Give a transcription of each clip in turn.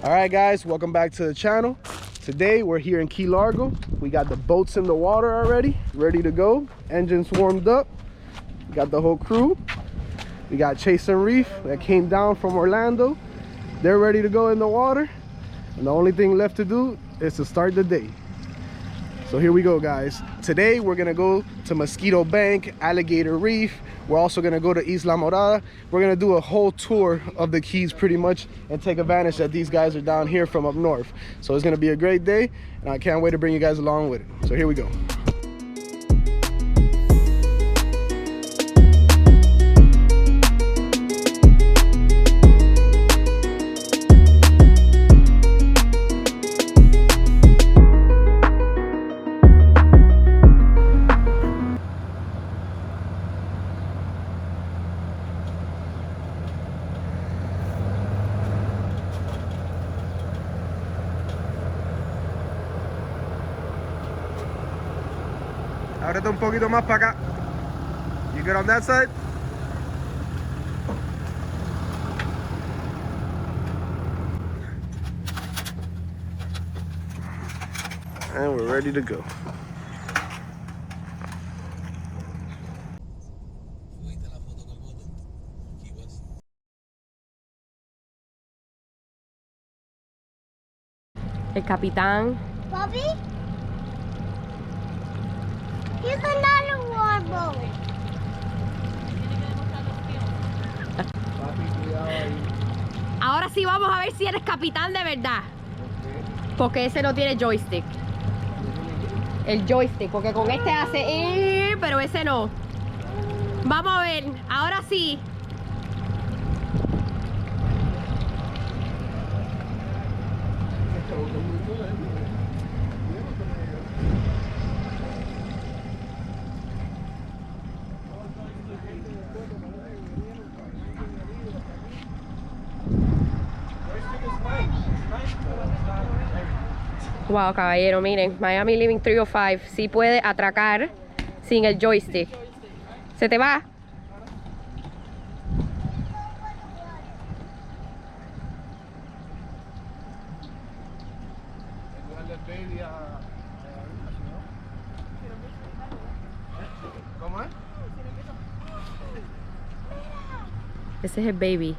All right, guys, welcome back to the channel. Today we're here in Key Largo. We got the boats in the water already, ready to go. Engines warmed up. We got the whole crew. We got Chase and Reef that came down from Orlando. They're ready to go in the water. And the only thing left to do is to start the day. So here we go, guys. Today we're gonna go to Mosquito Bank, Alligator Reef. We're also gonna go to Islamorada. We're gonna do a whole tour of the Keys pretty much and take advantage that these guys are down here from up north. So it's gonna be a great day and I can't wait to bring you guys along with it. So here we go. Ábrete un poquito más para acá. You good on that side? And we're ready to go. El capitán. Bobby? Here's another warboat. Ahora sí vamos a ver si eres capitán de verdad. Porque ese no tiene joystick. El joystick, porque con este hace pero ese no. Vamos a ver, ahora sí. Wow, caballero, miren, Miami Living 305 sí puede atracar sin el joystick. ¿Se te va? Ese es el baby.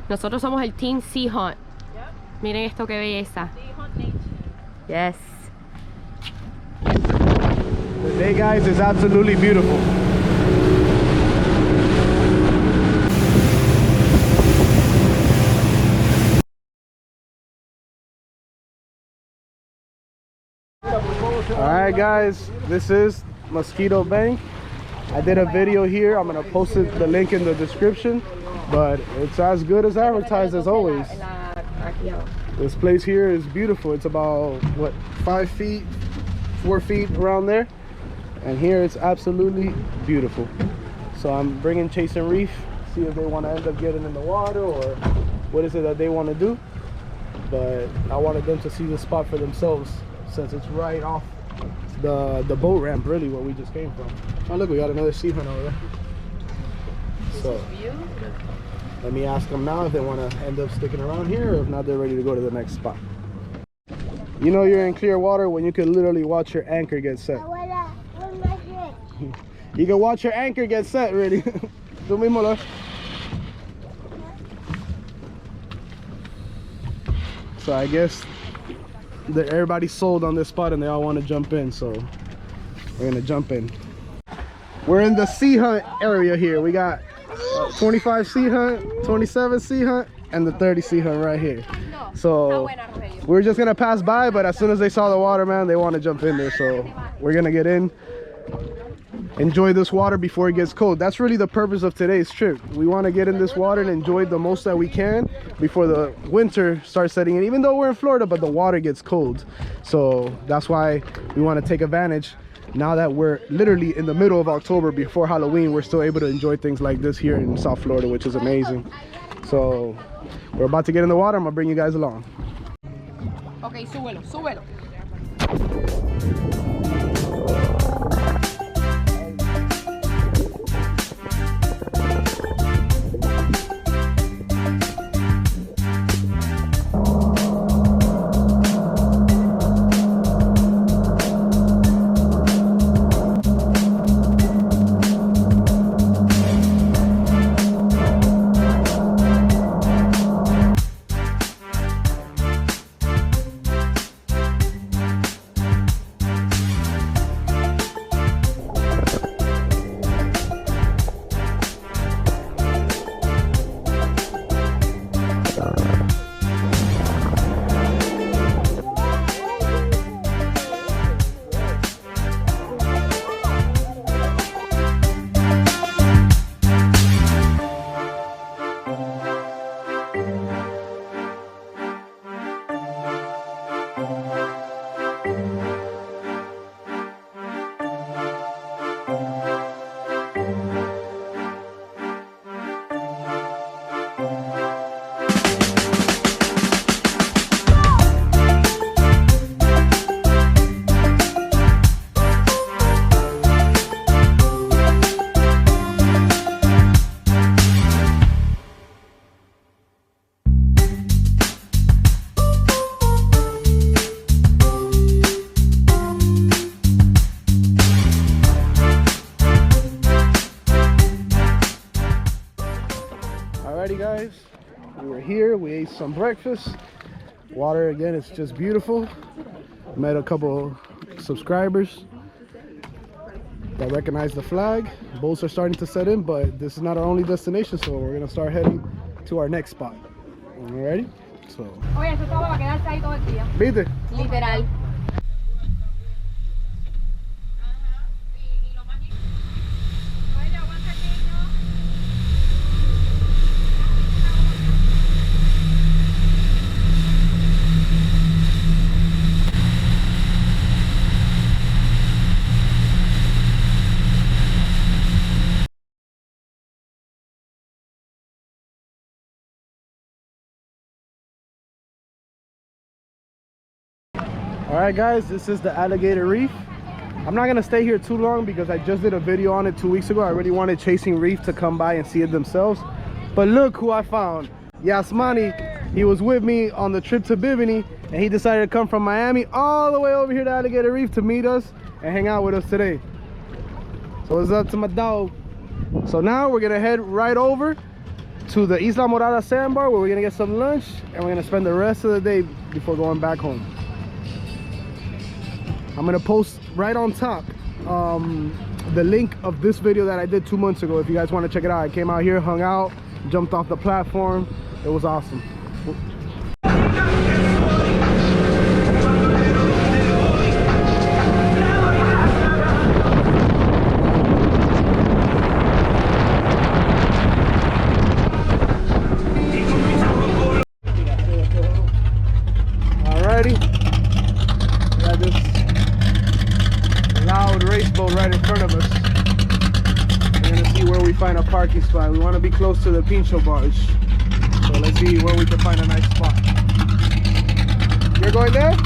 Nosotros somos el Team Sea Hunt. Miren esto, qué belleza. Yes. The day, guys, is absolutely beautiful. All right, guys, this is Mosquito Bank. I did a video here. I'm gonna post the link in the description, but it's as good as advertised as always. This place here is beautiful. It's about, what, 5 feet, 4 feet around there. And here it's absolutely beautiful. So I'm bringing Chase and Reef, see if they want to end up getting in the water or what is it that they want to do. But I wanted them to see the spot for themselves since it's right off the boat ramp, really, where we just came from. Oh, look, we got another sea hunt over there. So let me ask them now if they want to end up sticking around here, or if not, they're ready to go to the next spot. You know you're in clear water when you can literally watch your anchor get set. You can watch your anchor get set, really. Tú mismo lo. So I guess that everybody's sold on this spot and they all want to jump in, so we're gonna jump in. We're in the sea hunt area here. We got 25 sea hunt, 27 sea hunt, and the 30 sea hunt right here. So we're just gonna pass by, but as soon as they saw the water, man, they want to jump in there. So we're gonna get in, enjoy this water before it gets cold. That's really the purpose of today's trip. We want to get in this water and enjoy the most that we can before the winter starts setting in. Even though we're in Florida, but the water gets cold. So that's why we want to take advantage. Now that we're literally in the middle of October before Halloween, we're still able to enjoy things like this here in South Florida, which is amazing. So we're about to get in the water. I'm gonna bring you guys along. Okay, súbelo, súbelo. ate some breakfast. Water again, it's just beautiful. Met a couple subscribers that recognize the flag. Boats are starting to set in, but this is not our only destination, so we're gonna start heading to our next spot. Alrighty? So. Oye, eso estaba para quedarse ahí todo el día. ¿Viste? Literal. All right, guys, this is the alligator reef. I'm not gonna stay here too long because I just did a video on it 2 weeks ago. I really wanted Chasing Reef to come by and see it themselves. But look who I found. Yasmani, he was with me on the trip to Bimini, and he decided to come from Miami all the way over here to Alligator Reef to meet us and hang out with us today. So what's up to my dog? So now we're gonna head right over to the Islamorada sandbar where we're gonna get some lunch, and we're gonna spend the rest of the day before going back home. I'm gonna post right on top the link of this video that I did 2 months ago if you guys want to check it out. I came out here, hung out, jumped off the platform. It was awesome. Alrighty, got this loud race boat right in front of us. We're gonna see where we find a parking spot. We want to be close to the Pincho barge, so let's see where we can find a nice spot. You're going there?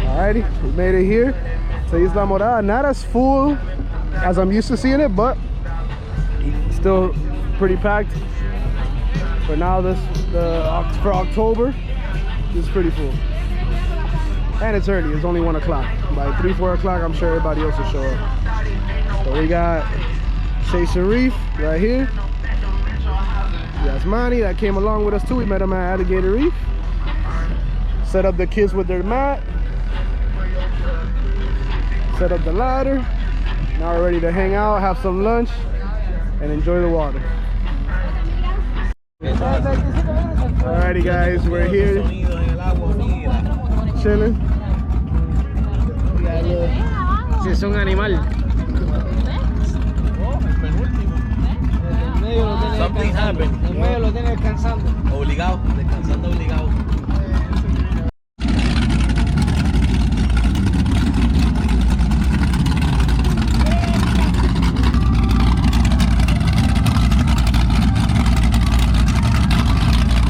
Alrighty, we made it here to Islamorada. Not as full as I'm used to seeing it, but still pretty packed. For now, for October, it's pretty full. And it's early, it's only 1 o'clock. By 3, 4 o'clock, I'm sure everybody else will show up. So we got Chasing Reef right here. Yasmani that came along with us too. We met him at Alligator Reef. Set up the kids with their mat. Set up the ladder. Now we're ready to hang out, have some lunch, and enjoy the water. Alrighty guys, we're here chilling. Si es un animal. Something happened. El medio lo tiene descansando. Obligado, descansando obligado.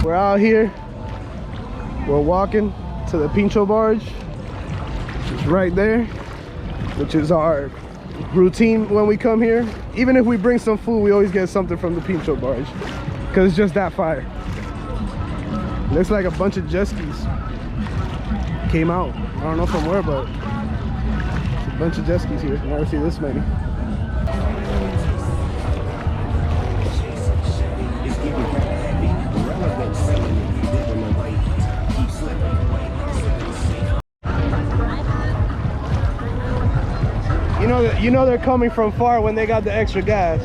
We're out here. We're walking to the Pincho barge, which is right there, which is our routine when we come here. Even if we bring some food, we always get something from the Pincho barge because it's just that fire. Looks like a bunch of jet skis came out. I don't know from where, but it's a bunch of jet skis here. Never see this many. You know they're coming from far when they got the extra gas.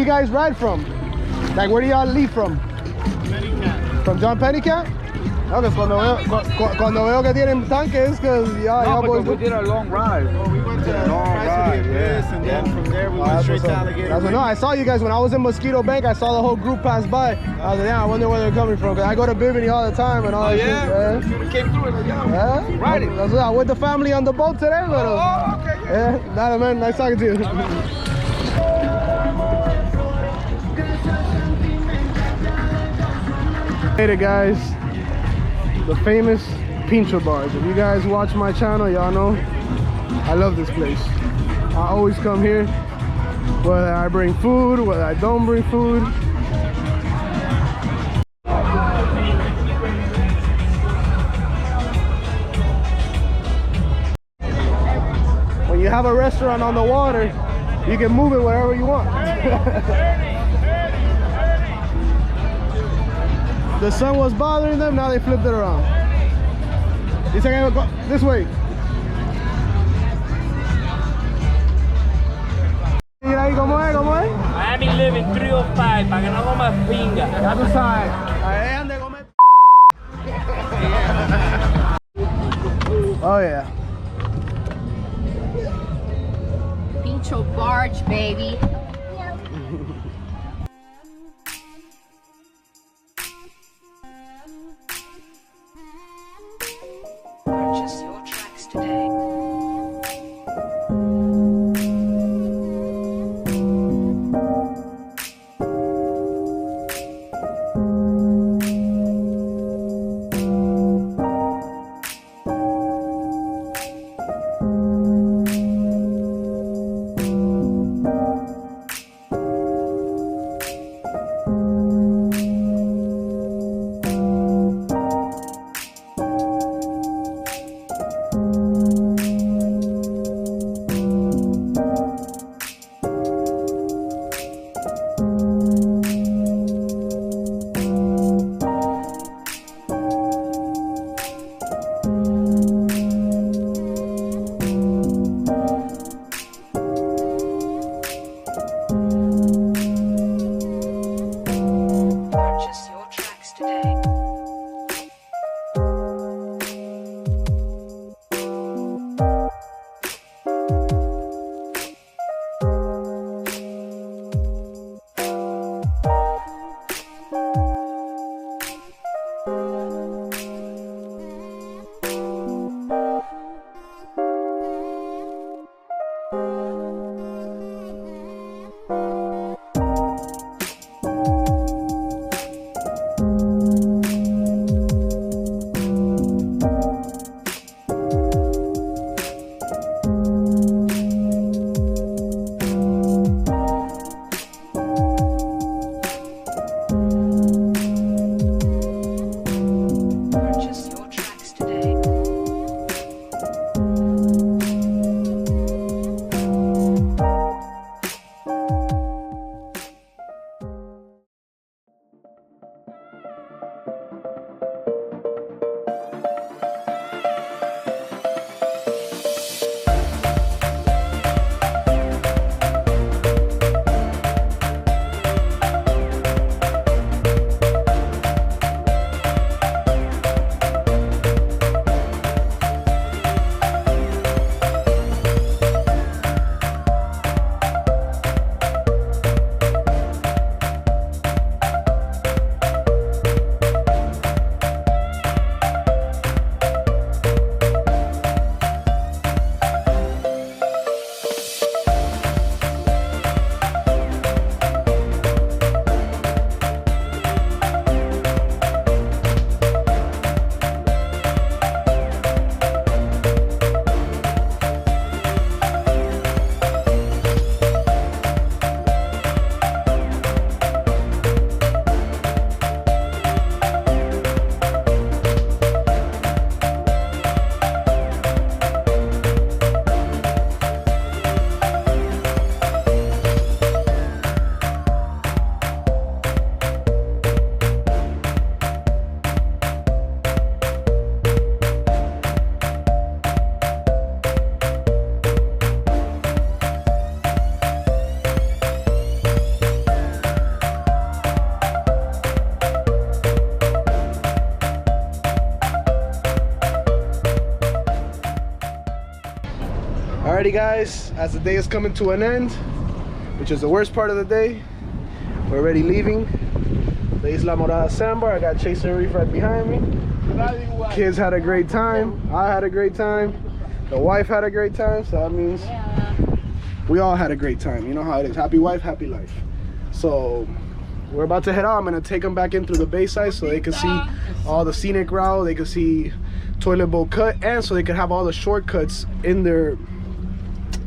you guys ride from? Like, where do y'all leave from? From John Pennycat? No, because cuando veo que tienen tanques, because y'all boys... we did a long ride. Well, we went to ride, and then from there we went straight to Alligator. No, I saw you guys when I was in Mosquito Bank. I saw the whole group pass by. I was like, yeah, I wonder where they're coming from. Cause I go to Bimini all the time and all that shit. You came through it, Yeah? Ride it. That's I with the family on the boat today, but okay. yeah, nah, man, nice talking to you. Later, guys. The famous Pincho bars. If you guys watch my channel, y'all know I love this place. I always come here, whether I bring food, whether I don't bring food. When you have a restaurant on the water, you can move it wherever you want. The sun was bothering them, now they flipped it around. Dice que go this way. Mira ahí, ¿cómo es? ¿Cómo es? Miami Living 305, para que no comas pinga. Ya tú sabes. Ahí dejan de comer. Oh yeah. Pincho barge, baby. Purchase your tracks today. Alrighty guys, as the day is coming to an end, which is the worst part of the day, we're already leaving the Islamorada sandbar. I got Chase and Reef right behind me. Kids had a great time. I had a great time. The wife had a great time, so that means we all had a great time. You know how it is. Happy wife, happy life. So we're about to head out. I'm gonna take them back in through the bayside so they can see all the scenic route. They can see Toilet Bowl Cut, and so they can have all the shortcuts in their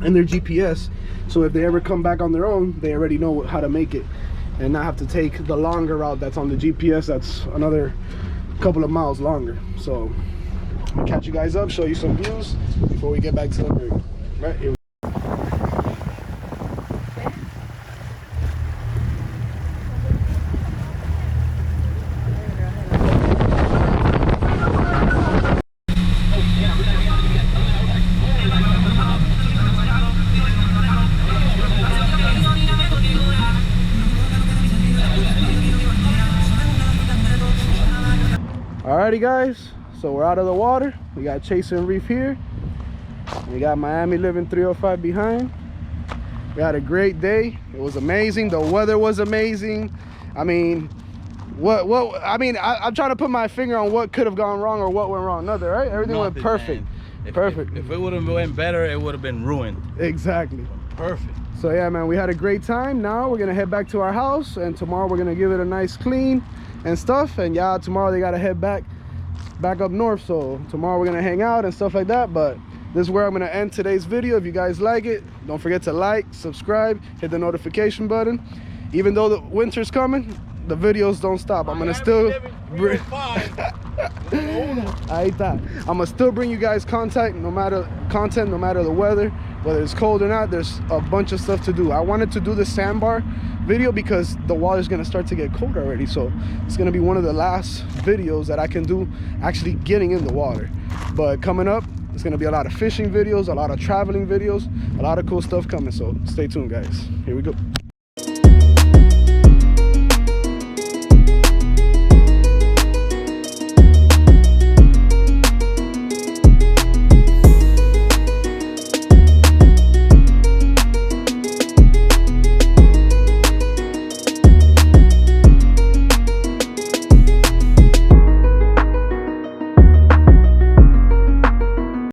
GPS. So if they ever come back on their own, they already know how to make it and not have to take the longer route that's on the GPS. That's another couple of miles longer. So I'll catch you guys up, show you some views before we get back to the rig. Right here. Alrighty guys, so we're out of the water. We got Chase and Reef here. We got Miami Living 305 behind. We had a great day. It was amazing. The weather was amazing. I mean, I'm trying to put my finger on what could have gone wrong or what went wrong. Nothing, right? Everything went perfect. Perfect. If it would have went better, it would have been ruined. Exactly. Perfect. So yeah, man, we had a great time. Now we're gonna head back to our house, and tomorrow we're gonna give it a nice clean and stuff. And yeah, tomorrow they gotta head back up north. So tomorrow we're gonna hang out and stuff like that. But this is where I'm gonna end today's video. If you guys like it, don't forget to like, subscribe, hit the notification button. Even though the winter's coming, the videos don't stop. I'm gonna still bring I'm gonna still bring you guys content no matter the weather, whether it's cold or not. There's a bunch of stuff to do. I wanted to do the sandbar video because the water's gonna start to get cold already, so it's gonna be one of the last videos that I can do actually getting in the water. But coming up, it's gonna be a lot of fishing videos, a lot of traveling videos, a lot of cool stuff coming, so stay tuned guys. Here we go.